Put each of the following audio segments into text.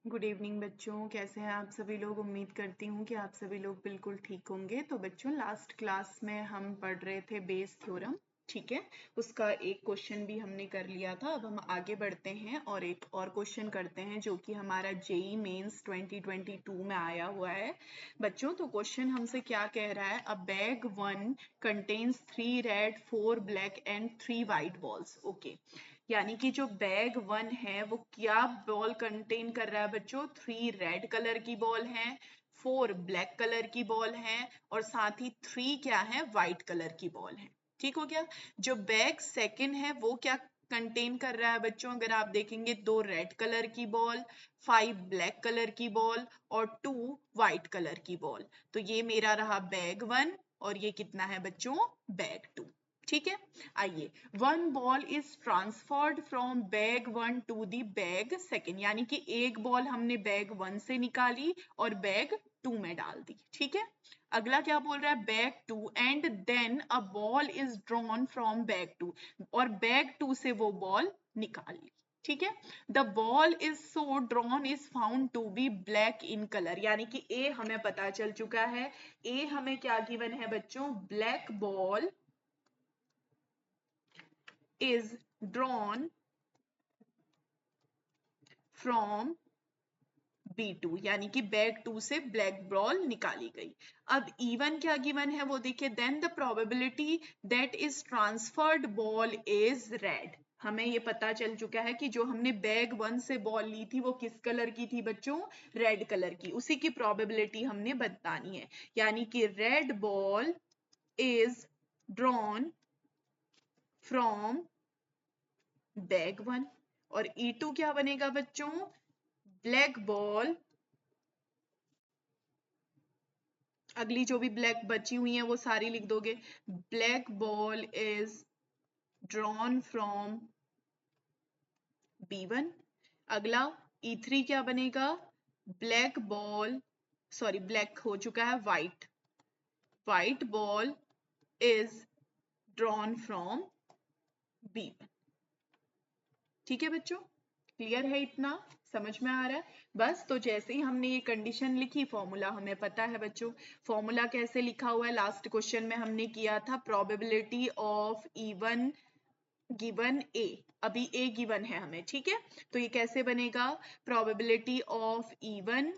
Good evening बच्चों, कैसे हैं आप सभी लोग। उम्मीद करती हूँ कि आप सभी लोग बिल्कुल ठीक होंगे। तो बच्चों, लास्ट क्लास में हम पढ़ रहे थे बेस थ्योरम, ठीक है। उसका एक क्वेश्चन भी हमने कर लिया था। अब हम आगे बढ़ते हैं और एक और क्वेश्चन करते हैं जो कि हमारा जेई मेंस 2022 में आया हुआ है बच्चों। तो क्वेश्चन हमसे क्या कह रहा है, अ bag 1 contains 3 red 4 black and 3 white balls. Okay, यानी कि जो बैग 1 है वो क्या बॉल कंटेन कर रहा है बच्चों, 3 रेड कलर की बॉल है, 4 ब्लैक कलर की बॉल है और साथ ही 3 क्या है, व्हाइट कलर की बॉल है। ठीक हो गया। जो बैग सेकंड है वो क्या कंटेन कर रहा है बच्चों, अगर आप देखेंगे 2 रेड कलर की बॉल, 5 ब्लैक कलर की बॉल और 2 व्हाइट कलर की बॉल। तो ये मेरा रहा बैग 1 और ये कितना है बच्चों, बैग 2। ठीक है। आइए, one ball is transferred from bag 1 to the bag second, यानी कि एक बॉल हमने बैग 1 से निकाली और बैग 2 में डाल दी। ठीक है। अगला क्या बोल रहा है, bag 2 and then a ball is drawn from bag 2, और बैग 2 से वो बॉल निकाल ली। ठीक है। The ball is so drawn is found to be black in colour, यानी कि ए हमें पता चल चुका है। ए हमें क्या गिवन है बच्चों, black ball is drawn from B2, यानी कि बैग 2 से ब्लैक बॉल निकाली गई। अब इवन क्या गिवन है वो देखिए, then the probability that is transferred ball is red. हमें ये पता चल चुका है कि जो हमने बैग 1 से बॉल ली थी वो किस कलर की थी बच्चों, रेड कलर की। उसी की प्रोबेबिलिटी हमने बतानी है, यानी कि red ball is drawn from bag 1 और E2 क्या बनेगा बच्चों, ब्लैक बॉल। अगली जो भी ब्लैक बची हुई है वो सारी लिख दोगे, black ball is drawn from B1। अगला E3 क्या बनेगा, ब्लैक बॉल, सॉरी ब्लैक हो चुका है, white, white ball is drawn from B1। ठीक है बच्चों, क्लियर है, इतना समझ में आ रहा है। बस तो जैसे ही हमने ये कंडीशन लिखी, फॉर्मूला हमें पता है बच्चों। फॉर्मूला कैसे लिखा हुआ है, लास्ट क्वेश्चन में हमने किया था, प्रोबेबिलिटी ऑफ इवन गिवन ए। अभी ए गिवन है हमें, ठीक है। तो ये कैसे बनेगा, प्रोबेबिलिटी ऑफ इवन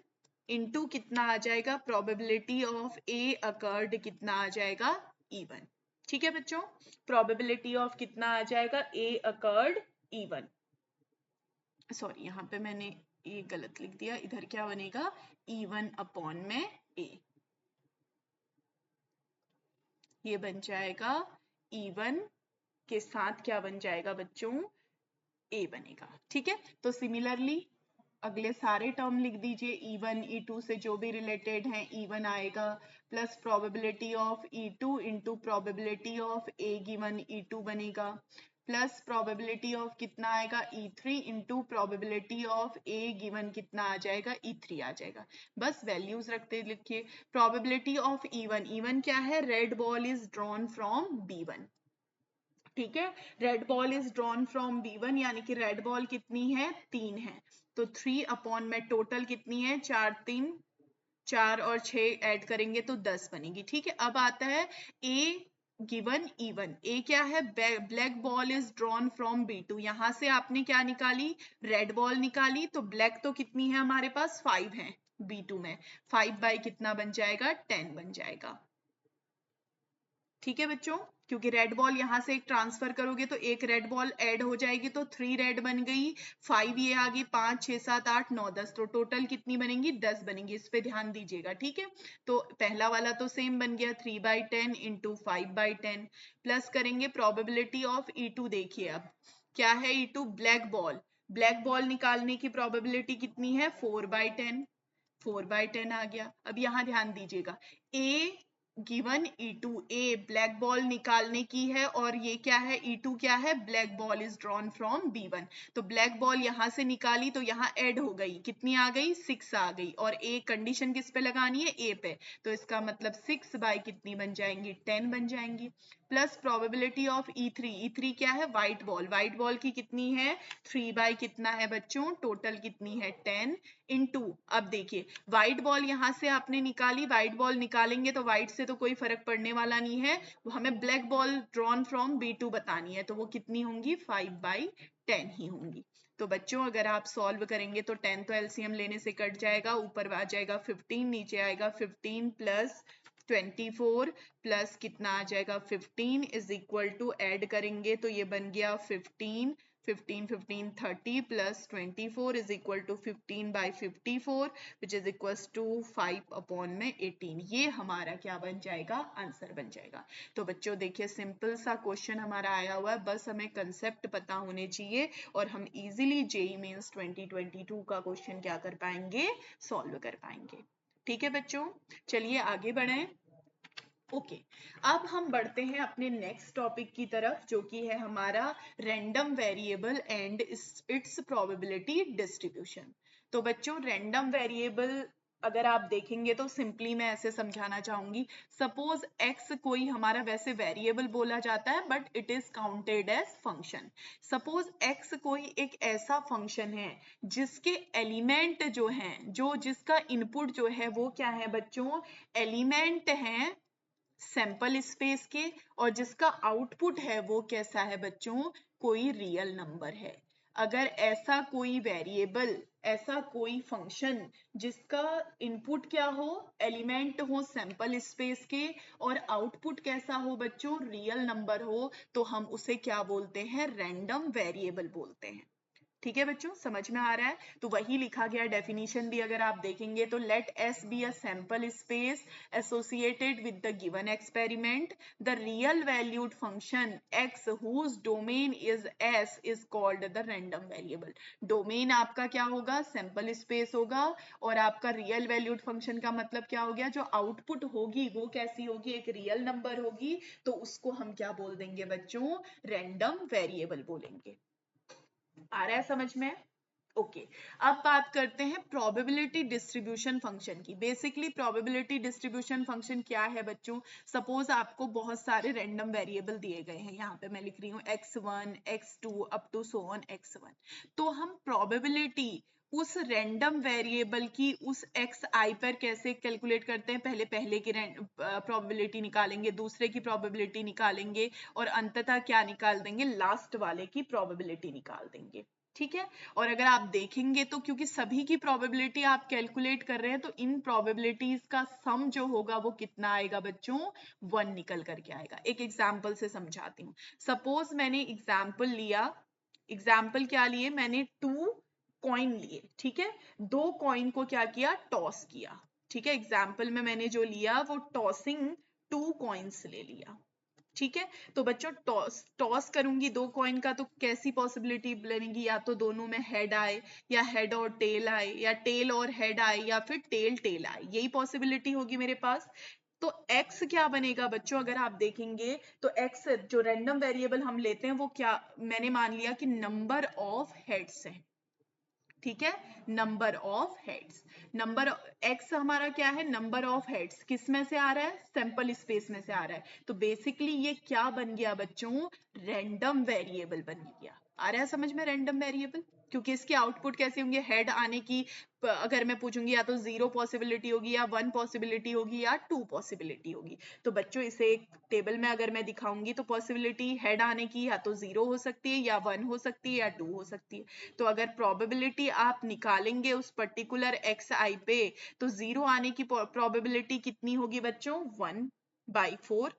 इनटू कितना आ जाएगा, प्रोबेबिलिटी ऑफ ए अकर्ड कितना आ जाएगा, इवन। ठीक है बच्चों, प्रोबेबिलिटी ऑफ कितना आ जाएगा, ए अकर्ड इवन। सॉरी, यहाँ पे मैंने ये गलत लिख दिया, इधर क्या बनेगा, E1 अपॉन में A। ये बन जाएगा E1 के साथ क्या बन जाएगा बच्चों, A बनेगा। ठीक है। तो सिमिलरली अगले सारे टर्म लिख दीजिए, E1 E2 से जो भी रिलेटेड हैं, E1 आएगा plus probability of E2 into probability of A given E2 बनेगा, प्लस प्रोबेबिलिटी ऑफ कितना आएगा, E3 into probability of A given कितना आ जाएगा, E3 आ जाएगा। बस वैल्यूज रखते लिखिए। प्रोबेबिलिटी ऑफ E1, E1 क्या है, red ball is drawn from B1। ठीक है, red ball is drawn from B1, यानी कि रेड बॉल कितनी है, 3 है। तो 3 अपॉन में टोटल कितनी है, 4 3 4 और 6 ऐड करेंगे तो 10 बनेगी। ठीक है। अब आता है A गिवन E1। ए क्या है, black ball is drawn from B2। यहां से आपने क्या निकाली, रेड बॉल निकाली, तो ब्लैक तो कितनी है हमारे पास, 5 है B2 में। 5 बाई कितना बन जाएगा, 10 बन जाएगा। ठीक है बच्चों, क्योंकि रेड बॉल यहां से एक ट्रांसफर करोगे तो एक रेड बॉल ऐड हो जाएगी, तो 3 रेड बन गई, 5 ये आ गई, 5 6 7 8 9 10, तो टोटल कितनी बनेंगी, 10 बनेंगी। इस पे ध्यान दीजिएगा। ठीक है। तो पहला वाला तो सेम बन गया, 3/10 इंटू 5/10, प्लस करेंगे प्रोबेबिलिटी ऑफ E2। देखिए अब क्या है, E2 black ball, black ball निकालने की प्रोबेबिलिटी कितनी है, 4/10, 4/10 आ गया। अब यहां ध्यान दीजिएगा, ए गिवन E2, ए ब्लैक बॉल निकालने की है और ये क्या है, E2 क्या है, black ball is drawn from B1। तो ब्लैक बॉल यहां से निकाली तो यहाँ ऐड हो गई, कितनी आ गई, 6 आ गई, और ए कंडीशन किस पे लगानी है, ए पे। तो इसका मतलब 6 बाई कितनी बन जाएंगी, 10 बन जाएंगी। Plus probability of E3, E3 क्या है, व्हाइट बॉल, व्हाइट बॉल की कितनी है, 3 बाई कितना है बच्चों, टोटल कितनी है, 10 इनटू, अब देखिए व्हाइट बॉल यहाँ से आपने निकाली, व्हाइट बॉल निकालेंगे तो व्हाइट से तो कोई फर्क पड़ने वाला नहीं है, हमें black ball drawn from B2 बतानी है, तो वो कितनी होंगी 5/10 ही होंगी। तो बच्चों अगर आप सॉल्व करेंगे तो 10 तो एलसीएम लेने से कट जाएगा, ऊपर आ जाएगा 15, नीचे आएगा 15 प्लस 24 प्लस कितना आ जाएगा 15 इज इक्वल टू, ऐड करेंगे तो ये बन गया 15 30 plus 24 is equal to 15/54 which is equals to 5/18। ये हमारा क्या बन जाएगा, आंसर बन जाएगा। तो बच्चों देखिए सिंपल सा क्वेश्चन हमारा आया हुआ है, बस हमें कंसेप्ट पता होने चाहिए और हम इजीली जेईई मेंस 2022 का क्वेश्चन क्या कर पाएंगे, सॉल्व कर पाएंगे। ठीक है बच्चों, चलिए आगे बढ़ें। ओके अब हम बढ़ते हैं अपने नेक्स्ट टॉपिक की तरफ, जो कि है हमारा random variable and it's probability distribution. तो बच्चों रैंडम वेरिएबल अगर आप देखेंगे तो सिंपली मैं ऐसे समझाना चाहूंगी, सपोज x कोई हमारा वैसे वेरिएबल बोला जाता है but it is counted as function. Suppose x कोई एक ऐसा फंक्शन है जिसके एलिमेंट जो हैं, जो जिसका इनपुट जो है वो क्या है बच्चों, एलिमेंट हैं सैंपल स्पेस के, और जिसका आउटपुट है वो कैसा है बच्चों, कोई रियल नंबर है। अगर ऐसा कोई वेरिएबल, ऐसा कोई फंक्शन जिसका इनपुट क्या हो, एलिमेंट हो सैंपल स्पेस के और आउटपुट कैसा हो बच्चों, रियल नंबर हो, तो हम उसे क्या बोलते हैं, रैंडम वेरिएबल बोलते हैं। ठीक है बच्चों, समझ में आ रहा है। तो वही लिखा गया डेफिनेशन भी अगर आप देखेंगे तो let S be a sample space associated with the given experiment, the real valued function X whose domain is S is called the random variable. Domain आपका क्या होगा, सैंपल स्पेस होगा, और आपका रियल वैल्यूड फंक्शन का मतलब क्या हो गया, जो आउटपुट होगी वो कैसी होगी, एक रियल नंबर होगी, तो उसको हम क्या बोल देंगे बच्चों, रैंडम वेरिएबल बोलेंगे। आ रहा है समझ में। ओके अब बात करते हैं प्रोबेबिलिटी डिस्ट्रीब्यूशन फंक्शन की। बेसिकली प्रोबेबिलिटी डिस्ट्रीब्यूशन फंक्शन क्या है बच्चों, सपोज आपको बहुत सारे रैंडम वेरिएबल दिए गए हैं, यहाँ पे मैं लिख रही हूँ x1 x2 up to so on x1, तो हम प्रोबेबिलिटी उस रैंडम वेरिएबल की उस एक्स आई पर कैसे कैलकुलेट करते हैं, पहले की प्रोबेबिलिटी निकालेंगे, दूसरे की प्रोबेबिलिटी निकालेंगे और अंततः क्या निकाल देंगे, लास्ट वाले की प्रोबेबिलिटी निकाल देंगे। ठीक है, और अगर आप देखेंगे तो क्योंकि सभी की प्रोबेबिलिटी आप कैलकुलेट कर रहे हैं, तो इन प्रोबेबिलिटीज का सम जो होगा वो कितना आएगा बच्चों, 1 निकल करके आएगा। एक एग्जाम्पल से समझाती हूँ। सपोज मैंने एग्जाम्पल लिया, एग्जाम्पल क्या लिए मैंने, 2 कॉइन लिए, ठीक है, 2 कॉइन को क्या किया, टॉस किया। ठीक है, एग्जाम्पल में मैंने जो लिया वो टॉसिंग 2 कॉइन्स ले लिया। ठीक है, तो बच्चों टॉस करूंगी 2 कॉइन का, तो कैसी पॉसिबिलिटी बनेगी, या तो दोनों में हेड आए, या हेड और टेल आए, या टेल और हेड आए, या फिर टेल टेल आए, यही पॉसिबिलिटी होगी मेरे पास। तो x क्या बनेगा बच्चों, अगर आप देखेंगे तो x जो रैंडम वेरिएबल हम लेते हैं वो क्या, मैंने मान लिया कि नंबर ऑफ हेड्स है। ठीक है, number of heads, number x हमारा क्या है, नंबर ऑफ हेड्स, किस में से आ रहा है, सैंपल स्पेस में से आ रहा है। तो बेसिकली ये क्या बन गया बच्चों, रैंडम वेरिएबल बन गया। आ रहा है समझ में, रैंडम वेरिएबल, क्योंकि इसके आउटपुट कैसे होंगे, हेड आने की अगर मैं पूछूंगी या तो 0 पॉसिबिलिटी होगी, या 1 पॉसिबिलिटी होगी, या 2 पॉसिबिलिटी होगी। तो बच्चों इसे एक टेबल में अगर मैं दिखाऊंगी तो पॉसिबिलिटी हेड आने की या तो 0 हो सकती है, या 1 हो सकती है, या 2 हो सकती है। तो अगर प्रोबेबिलिटी आप निकालेंगे उस पर्टिकुलर एक्स आई पे, तो 0 आने की प्रोबेबिलिटी कितनी होगी बच्चों, 1/4।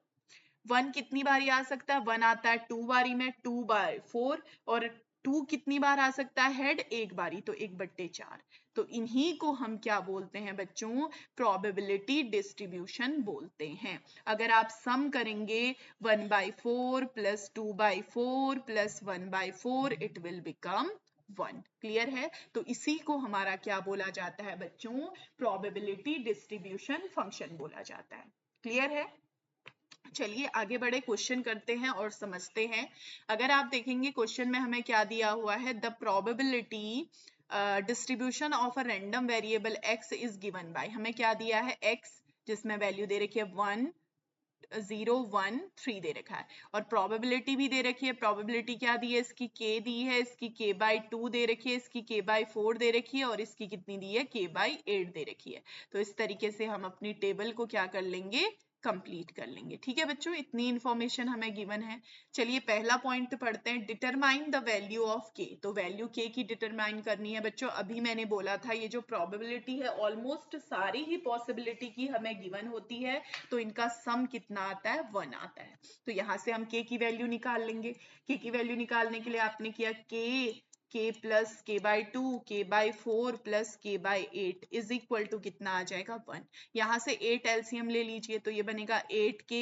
1 कितनी बारी आ सकता है, 1 आता है 2 बारी में, 2/4, और 2 कितनी बार आ सकता है हेड, एक बारी, तो 1/4। तो इन्हीं को हम क्या बोलते हैं बच्चों, प्रोबेबिलिटी डिस्ट्रीब्यूशन बोलते हैं। अगर आप सम करेंगे 1/4 plus 2/4 plus 1/4, it will become 1। Clear है, तो इसी को हमारा क्या बोला जाता है बच्चों, प्रोबेबिलिटी डिस्ट्रीब्यूशन फंक्शन बोला जाता है। क्लियर है, चलिए आगे बढ़े, क्वेश्चन करते हैं और समझते हैं। अगर आप देखेंगे क्वेश्चन में हमें क्या दिया हुआ है, the probability distribution of a random variable x is given by, हमें क्या दिया है, x जिसमें वैल्यू दे रखी है 1 0 1 3 दे रखा है और प्रोबेबिलिटी भी दे रखी है। प्रोबेबिलिटी क्या दी है, इसकी k दी है, इसकी k बाई 2 दे रखी है, इसकी k बाई 4 दे रखी है और इसकी कितनी दी है, k बाई 8 दे रखी है। तो इस तरीके से हम अपनी टेबल को क्या कर लेंगे, कंप्लीट कर लेंगे। ठीक है बच्चों, इतनी इंफॉर्मेशन हमें गिवन है। चलिए पहला पॉइंट पढ़ते हैं, determine the value of k। तो वैल्यू k की डिटरमाइन करनी है बच्चों। अभी मैंने बोला था ये जो प्रोबेबिलिटी है ऑलमोस्ट सारी ही पॉसिबिलिटी की हमें गिवन होती है, तो इनका सम कितना आता है, 1 आता है। तो यहाँ से हम k की वैल्यू निकाल लेंगे। k की वैल्यू निकालने के लिए आपने किया k plus k by 2 k by 4 plus k by 8 is equal to कितना आ जाएगा, 1। यहाँ से 8 एलसीएम ले लीजिए तो ये बनेगा 8k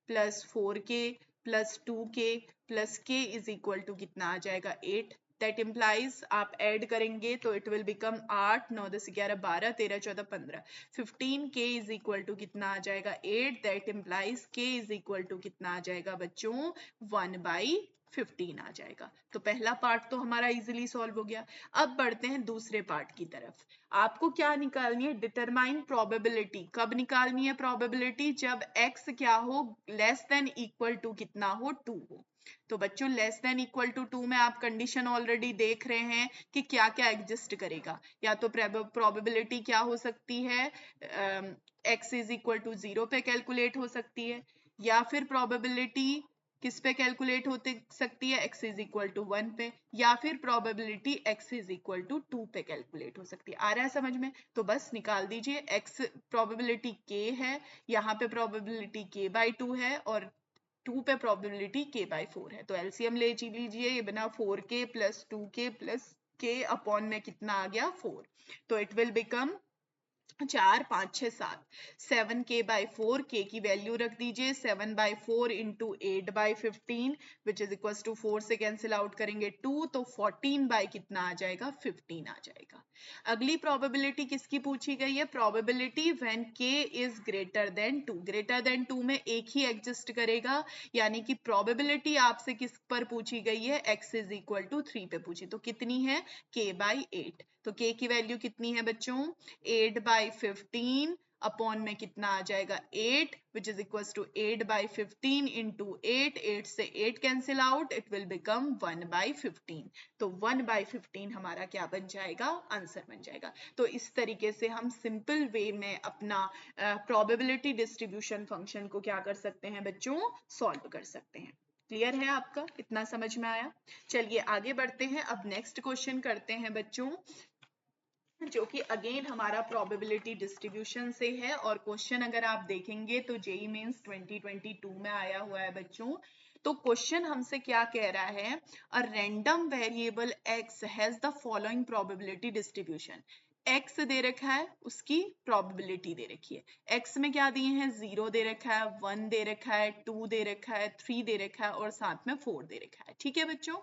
plus 4k plus 2k plus k is equal to कितना आ जाएगा, 8। दैट इम्प्लाइज आप ऐड करेंगे तो it will become 8 9 10 11 12 13 14 15 15k is equal to कितना आ जाएगा, 8। That implies k is equal to कितना आ जाएगा बच्चों, 1/15 आ जाएगा। तो पहला पार्ट तो हमारा इजीली सॉल्व हो गया। अब बढ़ते हैं दूसरे पार्ट की तरफ। आपको क्या निकालनी है, डिटरमाइन प्रोबेबिलिटी। कब निकालनी है प्रोबेबिलिटी, जब x क्या हो, लेस देन इक्वल टू कितना हो, 2 हो। तो बच्चों लेस देन इक्वल टू 2 में आप कंडीशन ऑलरेडी देख रहे हैं कि क्या क्या एग्जिस्ट करेगा। या तो प्रोबेबिलिटी क्या हो सकती है, x इज इक्वल टू 0 पे कैलकुलेट हो सकती है, या फिर प्रोबेबिलिटी किस पे कैलकुलेट होते सकती है, x इज इक्वल टू 1 पे, या फिर probability x is equal to 2 पे कैलकुलेट हो सकती है। आ रहा है समझ में, तो बस निकाल दीजिए। x प्रोबेबिलिटी k है, यहाँ पे प्रोबेबिलिटी k बाई 2 है और 2 पे प्रोबेबिलिटी k बाई 4 है। तो एलसीएम ले लीजिए, ये बना 4k plus 2k plus k upon में कितना आ गया, 4। तो it will become 4 5 6 7 7k by 4, k की वैल्यू रख दीजिए 7 by 4 into 8 by 15 which is equal to 4 से कैंसिल आउट करेंगे 2, तो 14 बाई कितना आ जाएगा, 15 आ जाएगा। अगली प्रोबेबिलिटी किसकी पूछी गई है, probability when k is greater then 2। Greater than 2 में एक ही एग्जिस्ट करेगा, यानी कि प्रोबेबिलिटी आपसे किस पर पूछी गई है, x इज इक्वल टू 3 पे पूछी। तो कितनी है, k बाई 8। तो k की वैल्यू कितनी है बच्चों, 8/15 अपॉन में कितना आ जाएगा, 8 which is equal to 8/15 into 8, 8 से 8 cancel out, it will become 1/15। तो 1/15 हमारा क्या बन जाएगा, आंसर बन जाएगा। तो इस तरीके से हम सिंपल वे में अपना प्रोबेबिलिटी डिस्ट्रीब्यूशन फंक्शन को क्या कर सकते हैं बच्चों, सॉल्व कर सकते हैं। क्लियर है आपका, इतना समझ में आया। चलिए आगे बढ़ते हैं, अब नेक्स्ट क्वेश्चन करते हैं बच्चों, जो कि अगेन हमारा प्रोबेबिलिटी डिस्ट्रीब्यूशन से है। और क्वेश्चन अगर आप देखेंगे तो जेईई मेंस 2022 में आया हुआ है बच्चों। तो क्वेश्चन हमसे क्या कह रहा है, a random variable x has the following probability distribution. x दे रखा है, उसकी प्रोबेबिलिटी दे रखी है। x में क्या दिए हैं, 0 दे रखा है, 1 दे रखा है, 2 दे रखा है, 3 दे रखा है और साथ में 4 दे रखा है। ठीक है बच्चों,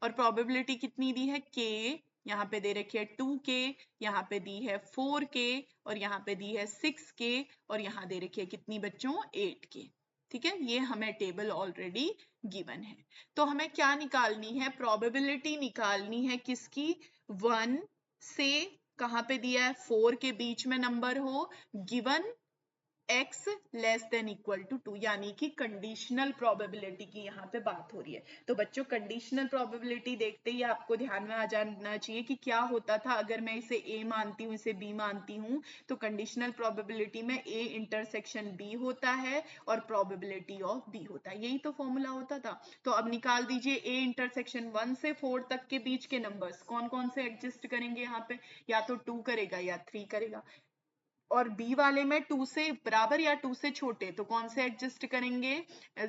और प्रोबेबिलिटी कितनी दी है, k यहाँ पे दे रखी है 2k, यहाँ पे दी है 4k और यहाँ पे दी है 6k और यहाँ दे रखी है कितनी बच्चों, 8k। ठीक है, ये हमें टेबल ऑलरेडी गिवन है। तो हमें क्या निकालनी है, प्रोबेबिलिटी निकालनी है किसकी, 1 से कहाँ पे दिया है, 4 के बीच में नंबर हो, given x less than equal to 2, यानी कि कंडीशनल प्रोबेबिलिटी की यहाँ पे बात हो रही है। तो बच्चों कंडीशनल प्रोबेबिलिटी देखते ही आपको ध्यान में आ जाना चाहिए कि क्या होता था अगर मैं इसे a मानती हूँ, इसे b मानती हूँ, तो कंडीशनल प्रोबेबिलिटी में a इंटरसेक्शन b होता है और प्रोबेबिलिटी ऑफ b होता है, यही तो फॉर्मूला होता था। तो अब निकाल दीजिए a इंटरसेक्शन 1 से 4 तक के बीच के नंबर्स कौन कौन से एग्जिस्ट करेंगे यहाँ पे, या तो 2 करेगा या 3 करेगा, और बी वाले में 2 से बराबर या 2 से छोटे, तो कौन से एडजस्ट करेंगे,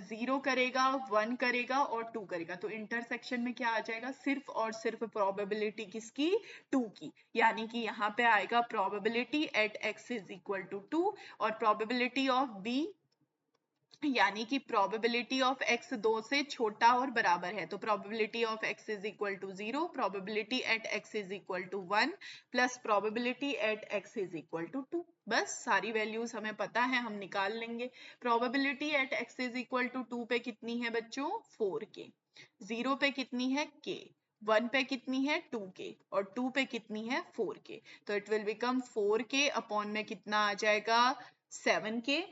0 करेगा, 1 करेगा और 2 करेगा। तो इंटरसेक्शन में क्या आ जाएगा, सिर्फ और सिर्फ प्रोबेबिलिटी किसकी, 2 की, यानी कि यहाँ पे आएगा probability at x is equal to 2 और प्रोबेबिलिटी ऑफ b यानी कि प्रोबेबिलिटी ऑफ x 2 से छोटा और बराबर है, तो probability of x is equal to 0, probability at x is equal to 1 plus probability at x is equal to 2। बस सारी वैल्यूज हमें पता है, हम निकाल लेंगे। Probability at x is equal to 2 पे कितनी है बच्चों, 4k, 0 पे कितनी है k, 1 पे कितनी है 2k और 2 पे कितनी है 4k। तो it will become 4k upon में कितना आ जाएगा, 7k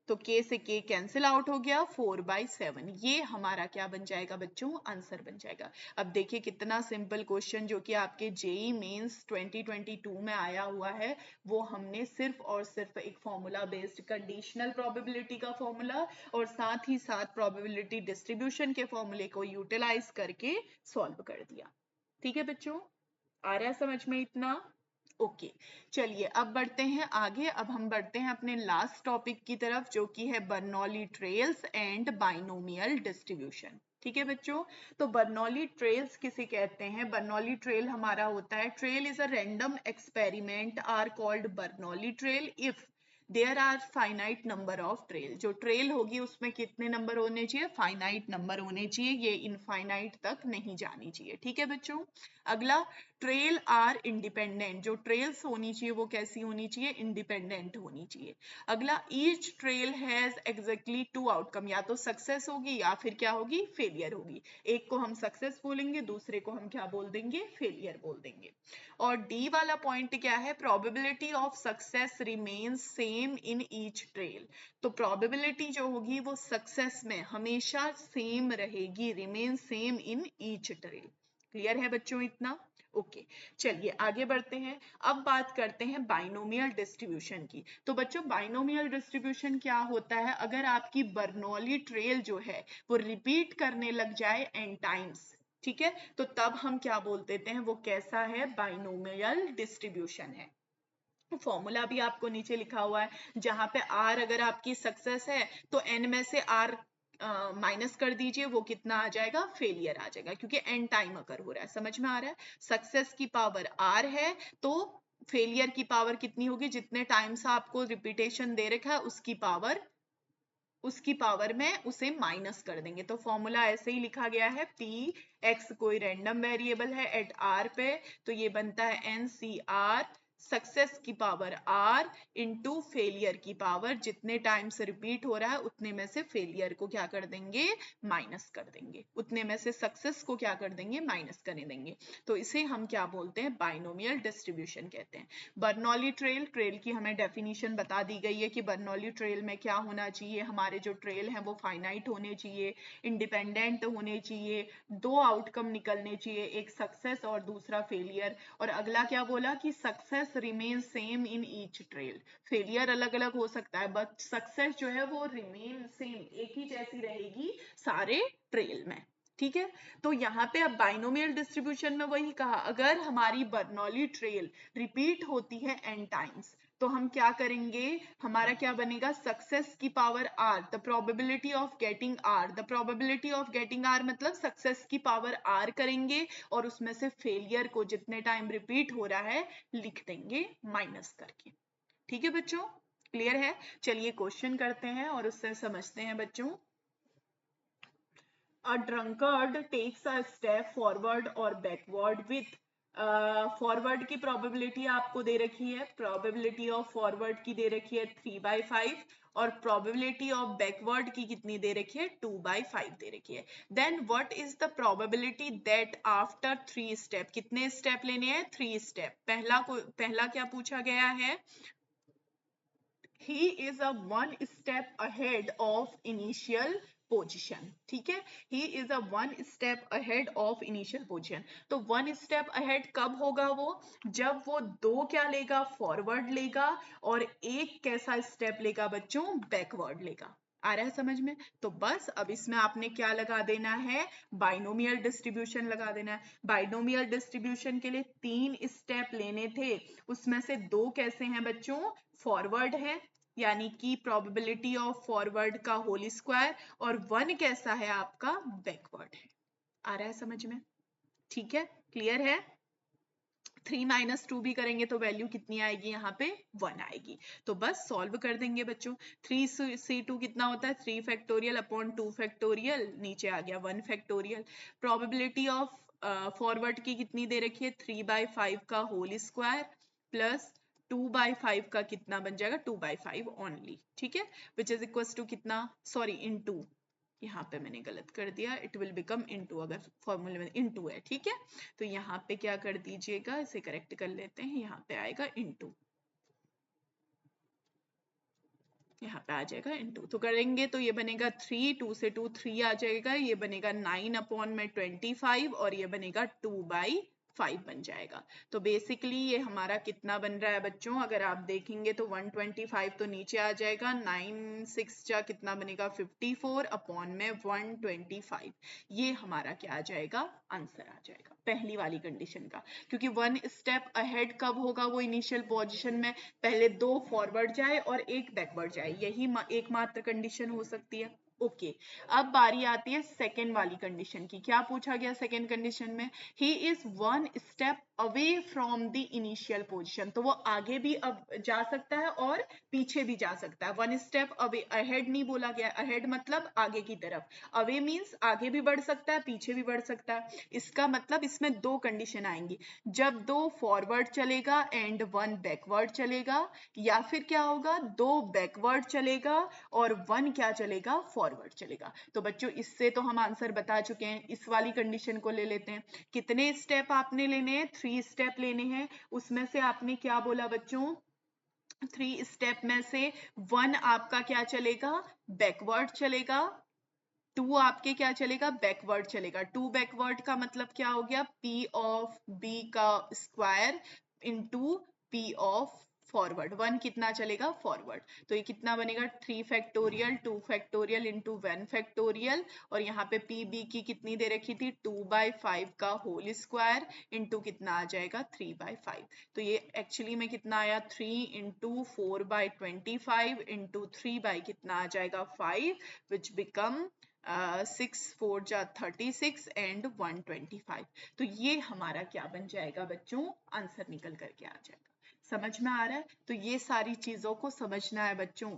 तो k से k कैंसिल आउट हो गया, 4/7। ये हमारा क्या बन जाएगा बच्चों, आंसर बन जाएगा। अब देखिए कितना सिंपल क्वेश्चन जो कि आपके जेई मेंस 2022 में आया हुआ है, वो हमने सिर्फ और सिर्फ एक फॉर्मूला बेस्ड कंडीशनल प्रोबेबिलिटी का फॉर्मूला और साथ ही साथ प्रोबेबिलिटी डिस्ट्रीब्यूशन के फॉर्मूले को यूटिलाइज करके सॉल्व कर दिया। ठीक है बच्चों, आ रहा है समझ में इतना? ओके चलिए अब बढ़ते हैं आगे। अब हम बढ़ते हैं अपने लास्ट टॉपिक की तरफ जो कि है Bernoulli trails and binomial distribution. ठीक है बच्चों, तो बर्नौली ट्रेल्स किसे कहते हैं? बर्नौली ट्रेल हमारा होता है, trial is a random experiment are called Bernoulli trial if there are finite number of trial. जो ट्रेल होगी उसमें कितने नंबर होने चाहिए? फाइनाइट नंबर होने चाहिए, ये इनफाइनाइट तक नहीं जानी चाहिए। ठीक है बच्चों, अगला ट्रेल आर इंडिपेंडेंट। जो ट्रेल्स होनी चाहिए वो कैसी होनी चाहिए? इंडिपेंडेंट होनी चाहिए। अगला each trial has exactly two outcome, या तो सक्सेस होगी या फिर क्या होगी? फेलियर होगी। एक को हम सक्सेस बोलेंगे, दूसरे को हम क्या बोल देंगे? फेलियर बोल देंगे। और डी वाला पॉइंट क्या है? Probability of success remains same in each trail. तो प्रोबेबिलिटी जो होगी वो सक्सेस में हमेशा सेम रहेगी, remain same in each trail. Clear है बच्चों इतना? ओके चलिए आगे बढ़ते हैं। अब बात करते हैं बाइनोमियल डिस्ट्रीब्यूशन की। तो बच्चों बाइनोमियल डिस्ट्रीब्यूशन क्या होता है? अगर आपकी बर्नौली ट्रेल जो है वो रिपीट करने लग जाए n टाइम्स, ठीक है, तो तब हम क्या बोल देते हैं? वो कैसा है? बाइनोमियल डिस्ट्रीब्यूशन है। फॉर्मूला भी आपको नीचे लिखा हुआ है, जहां पे r अगर आपकी सक्सेस है तो n में से r माइनस कर दीजिए, वो कितना आ जाएगा? फेलियर आ जाएगा, क्योंकि n टाइम अगर हो रहा है। समझ में आ रहा है? सक्सेस की पावर r है तो फेलियर की पावर कितनी होगी? जितने टाइम्स आपको रिपीटेशन दे रखा है उसकी पावर में उसे माइनस कर देंगे। तो फॉर्मूला ऐसे ही लिखा गया है, पी एक्स कोई रैंडम वेरिएबल है एट आर पे, तो ये बनता है एन सी आर सक्सेस की पावर r इंटू फेलियर की पावर, जितने टाइम से रिपीट हो रहा है उतने में से फेलियर को क्या कर देंगे? माइनस कर देंगे। उतने में से सक्सेस को क्या कर देंगे? माइनस कर देंगे। तो इसे हम क्या बोलते हैं? बाइनोमियल डिस्ट्रीब्यूशन कहते हैं। बर्नौली ट्रेल, ट्रेल की हमें डेफिनेशन बता दी गई है कि बर्नौली ट्रेल में क्या होना चाहिए? हमारे जो ट्रेल हैं वो फाइनाइट होने चाहिए, इंडिपेंडेंट होने चाहिए, दो आउटकम निकलने चाहिए, एक सक्सेस और दूसरा फेलियर। और अगला क्या बोला कि success remain same in each trail. Failure अलग अलग हो सकता है बट सक्सेस जो है वो रिमेन सेम, एक ही जैसी रहेगी सारे ट्रेल में। ठीक है, तो यहाँ पे अब बाइनोमियल डिस्ट्रीब्यूशन में वही कहा, अगर हमारी बर्नौली ट्रेल रिपीट होती है n टाइम्स तो हम क्या करेंगे? हमारा क्या बनेगा? सक्सेस की power r, the probability of getting r, the probability of getting r मतलब सक्सेस की पावर r करेंगे और उसमें से फेलियर को जितने टाइम रिपीट हो रहा है लिख देंगे माइनस करके। ठीक है बच्चों, क्लियर है? चलिए क्वेश्चन करते हैं और उससे समझते हैं बच्चों। A drunkard takes a step forward or backward with forward की प्रोबेबिलिटी आपको दे रखी है, प्रोबेबिलिटी ऑफ फॉरवर्ड की दे रखी है 3/5 और प्रोबेबिलिटी ऑफ बैकवर्ड की कितनी दे रखी है? 2/5 दे रखी है। Then what is the probability that after 3 step, कितने स्टेप लेने हैं? 3 स्टेप। पहला क्या पूछा गया है? he is a one step ahead of initial position. ठीक है, he is a one step ahead of initial position. तो वन स्टेप अहेड कब होगा? वो जब वो दो क्या लेगा? फॉरवर्ड लेगा और एक कैसा स्टेप लेगा बच्चों? बैकवर्ड लेगा। आ रहा है समझ में? तो बस अब इसमें आपने क्या लगा देना है? बाइनोमियल डिस्ट्रीब्यूशन लगा देना है। बाइनोमियल डिस्ट्रीब्यूशन के लिए 3 स्टेप लेने थे, उसमें से 2 कैसे हैं बच्चों? फॉरवर्ड है, यानी कि प्रोबेबिलिटी ऑफ फॉरवर्ड का होल स्क्वायर, और 1 कैसा है? आपका बैकवर्ड है। आ रहा है समझ में? ठीक है, क्लियर है? 3 - 2 भी करेंगे तो वैल्यू कितनी आएगी? यहाँ पे 1 आएगी। तो बस सॉल्व कर देंगे बच्चों। 3c2 कितना होता है? 3 फैक्टोरियल अपॉन 2 फैक्टोरियल, नीचे आ गया 1 फैक्टोरियल। प्रोबेबिलिटी ऑफ फॉरवर्ड की कितनी दे रखी है? 3/5 का होल स्क्वायर प्लस 2/5 का कितना बन जाएगा? 2/5 ओनली। ठीक है, विच इज इक्वल टू कितना? सॉरी इनटू, यहाँ पे मैंने गलत कर दिया, इट विल बिकम इनटू, अगर फॉर्मूले में इनटू है। ठीक है, तो यहाँ पे क्या कर दीजिएगा, इसे करेक्ट कर लेते हैं, यहाँ पे आएगा इनटू। यहाँ पे आ जाएगा इनटू, तो करेंगे तो ये बनेगा 3, 2 से 2 3 आ जाएगा, ये बनेगा 9/25 और ये बनेगा 2/5 बन जाएगा। तो बेसिकली ये हमारा कितना बन रहा है बच्चों, अगर आप देखेंगे तो 125 तो नीचे आ जाएगा, 9 6 जा कितना बनेगा 54 अपॉन में 125, ये हमारा क्या आ जाएगा, आंसर आ जाएगा पहली वाली कंडीशन का। क्योंकि 1 स्टेप अहेड कब होगा वो इनिशियल पोजीशन में, पहले 2 फॉरवर्ड जाए और 1 बैकवर्ड जाए, यही एकमात्र कंडीशन हो सकती है। ओके अब बारी आती है सेकेंड वाली कंडीशन की। क्या पूछा गया सेकेंड कंडीशन में, he is 1 step away from the initial position, तो वो आगे भी अब जा सकता है और पीछे भी जा सकता है। 1 स्टेप अवे, अहेड नहीं बोला गया, अहेड मतलब आगे की तरफ, अवे मीन्स आगे भी बढ़ सकता है पीछे भी बढ़ सकता है। इसका मतलब इसमें 2 कंडीशन आएंगी, जब 2 फॉरवर्ड चलेगा एंड 1 बैकवर्ड चलेगा, या फिर क्या होगा 2 बैकवर्ड चलेगा और 1 क्या चलेगा, फॉरवर्ड चलेगा। तो बच्चों इससे तो हम आंसर बता चुके हैं, इस वाली कंडीशन को ले लेते हैं। कितने स्टेप आपने लेने हैं, 3 स्टेप लेने हैं, उसमें से आपने क्या बोला बच्चों, 3 स्टेप में से 1 आपका क्या चलेगा, बैकवर्ड चलेगा, 2 आपके क्या चलेगा, बैकवर्ड चलेगा। 2 बैकवर्ड का मतलब क्या हो गया, P ऑफ B का square into P of forward, 1 कितना चलेगा, फॉरवर्ड, तो ये कितना बनेगा 3 फैक्टोरियल 2 फैक्टोरियल इंटू 1 फैक्टोरियल, और यहाँ पे PB की कितनी दे रखी थी 2/5 का होल स्क्वायर इंटू कितना आ जाएगा 3/5। तो ये एक्चुअली में कितना आया 3 इंटू 4/25 इंटू 3 बाई कितना आ जाएगा 5, विच बिकम 6 4 जा 36 एंड 125। तो ये हमारा क्या बन जाएगा बच्चों, आंसर निकल करके आ जाएगा। समझ में आ रहा है, तो ये सारी चीजों को समझना है बच्चों।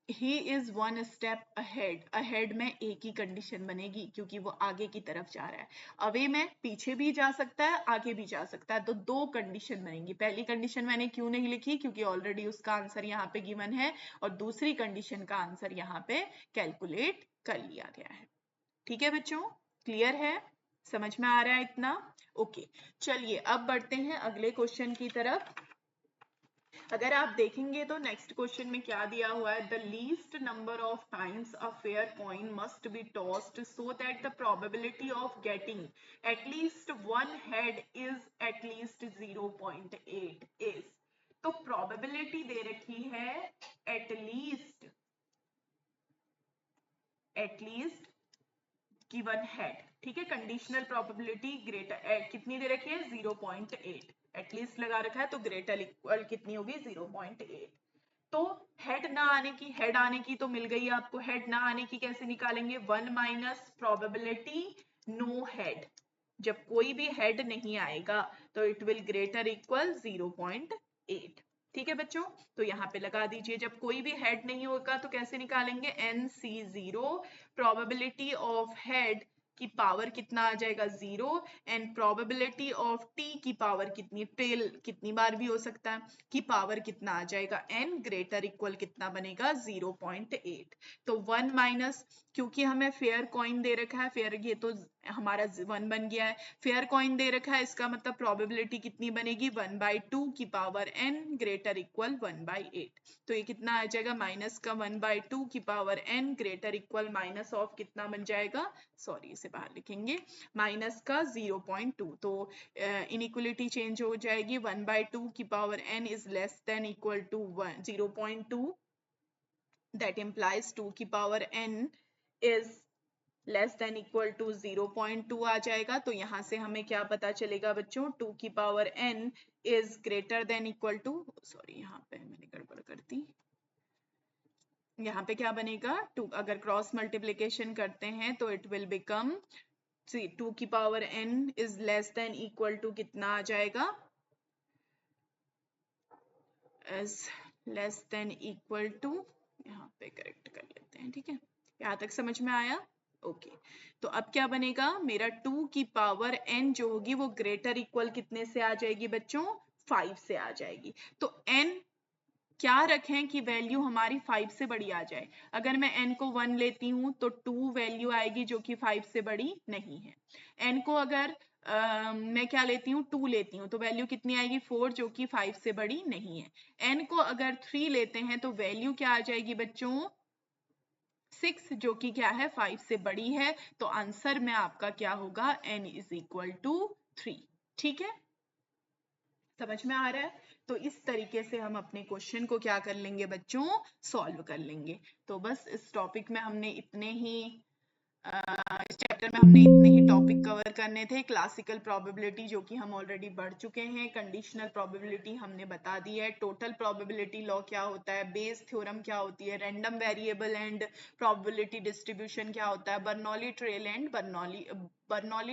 He is 1 step ahead, ahead में एक ही कंडीशन बनेगी क्योंकि वो आगे की तरफ जा रहा है, अवे में पीछे भी जा सकता है आगे भी जा सकता है, तो 2 कंडीशन बनेंगी। पहली कंडीशन मैंने क्यों नहीं लिखी, क्योंकि ऑलरेडी उसका आंसर यहाँ पे गिवन है, और दूसरी कंडीशन का आंसर यहाँ पे कैलकुलेट कर लिया गया है। ठीक है बच्चों, क्लियर है, समझ में आ रहा है इतना? ओके चलिए अब बढ़ते हैं अगले क्वेश्चन की तरफ। अगर आप देखेंगे तो नेक्स्ट क्वेश्चन में क्या दिया हुआ है, the least number of times a fair coin must be tossed so that the probability of getting at least one head is at least 0.8 is. तो प्रोबेबिलिटी दे रखी है एटलीस्ट गिवन हेड, ठीक है, कंडीशनल प्रोबेबिलिटी ग्रेटर कितनी दे रखी है 0.8, एटलीस्ट लगा रखा है तो ग्रेटर इक्वल कितनी होगी 0.8। तो हेड ना आने की, हेड आने की तो मिल गई आपको, हेड ना आने की कैसे निकालेंगे, 1 माइनस प्रोबेबिलिटी नो हेड, जब कोई भी हेड नहीं आएगा तो इट विल ग्रेटर इक्वल 0.8। ठीक है बच्चों, तो यहाँ पे लगा दीजिए, जब कोई भी हेड नहीं होगा तो कैसे निकालेंगे, NC0, प्रोबेबिलिटी ऑफ हेड की पावर कितना आ जाएगा 0, एंड प्रोबेबिलिटी ऑफ टी की पावर कितनी, टेल कितनी बार भी हो सकता है, की पावर कितना आ जाएगा n, ग्रेटर इक्वल कितना बनेगा 0.8। तो 1 माइनस, क्योंकि हमें फेयर कॉइन दे रखा है, फेयर ये तो हमारा 1 बन गया है, फेयर कॉइन दे रखा है, इसका मतलब प्रोबेबिलिटी कितनी बनेगी 1/2 की पावर n ग्रेटर इक्वल 1/8। तो ये कितना आ जाएगा, माइनस का 1/2 की power n greater equal minus of कितना बन जाएगा, सॉरी इसे बाहर लिखेंगे, माइनस का 0.2, तो इनइक्वलिटी चेंज हो जाएगी, 1/2 की power n is less than equal to 0.2, that implies 2 की power n is less than equal to 0.2 आ जाएगा। तो यहां से हमें क्या पता चलेगा बच्चों, 2 की power n is greater than equal to, sorry यहाँ पे मैंने गड़बड़ कर दी, यहाँ पे क्या बनेगा 2, अगर क्रॉस मल्टीप्लीकेशन करते हैं तो इट विल बिकम 2 की power n is less than equal to कितना आ जाएगा, is less than equal to, यहाँ पे करेक्ट कर लेते हैं, ठीक है, यहाँ तक समझ में आया? ओके तो अब क्या बनेगा, मेरा 2 की पावर n जो होगी वो ग्रेटर इक्वल कितने से आ जाएगी बच्चों, 5 से आ जाएगी। तो n क्या रखें कि वैल्यू हमारी 5 से बड़ी आ जाए, अगर मैं n को 1 लेती हूं तो 2 वैल्यू आएगी जो कि 5 से बड़ी नहीं है। n को अगर मैं क्या लेती हूँ 2 लेती हूँ तो वैल्यू कितनी आएगी 4 जो कि 5 से बड़ी नहीं है। n को अगर 3 लेते हैं तो वैल्यू क्या आ जाएगी बच्चों 6 जो कि क्या है 5 से बड़ी है। तो आंसर में आपका क्या होगा n इज इक्वल टू 3। ठीक है, समझ में आ रहा है। तो इस तरीके से हम अपने क्वेश्चन को क्या कर लेंगे बच्चों सॉल्व कर लेंगे। तो बस इस टॉपिक में हमने इतने ही इस चैप्टर में हमने इतने ही टॉपिक कवर करने थे। क्लासिकल प्रोबेबिलिटी जो कि हम ऑलरेडी बढ़ चुके हैं, कंडीशनल प्रोबेबिलिटी हमने बता दी है, टोटल प्रोबेबिलिटी लॉ क्या होता है, बेस थ्योरम क्या होती है, random variable and probability distribution क्या होता है, Bernoulli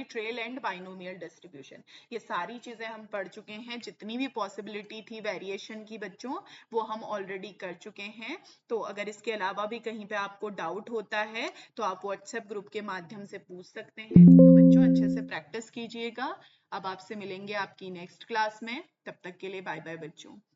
trail and binomial distribution, ये सारी चीजें हम पढ़ चुके हैं। जितनी भी पॉसिबिलिटी थी वेरिएशन की बच्चों वो हम ऑलरेडी कर चुके हैं। तो अगर इसके अलावा भी कहीं पे आपको डाउट होता है तो आप व्हाट्सएप ग्रुप के माध्यम से पूछ सकते हैं। तो बच्चों अच्छे से प्रैक्टिस कीजिएगा। अब आपसे मिलेंगे आपकी नेक्स्ट क्लास में, तब तक के लिए बाय बाय बच्चों।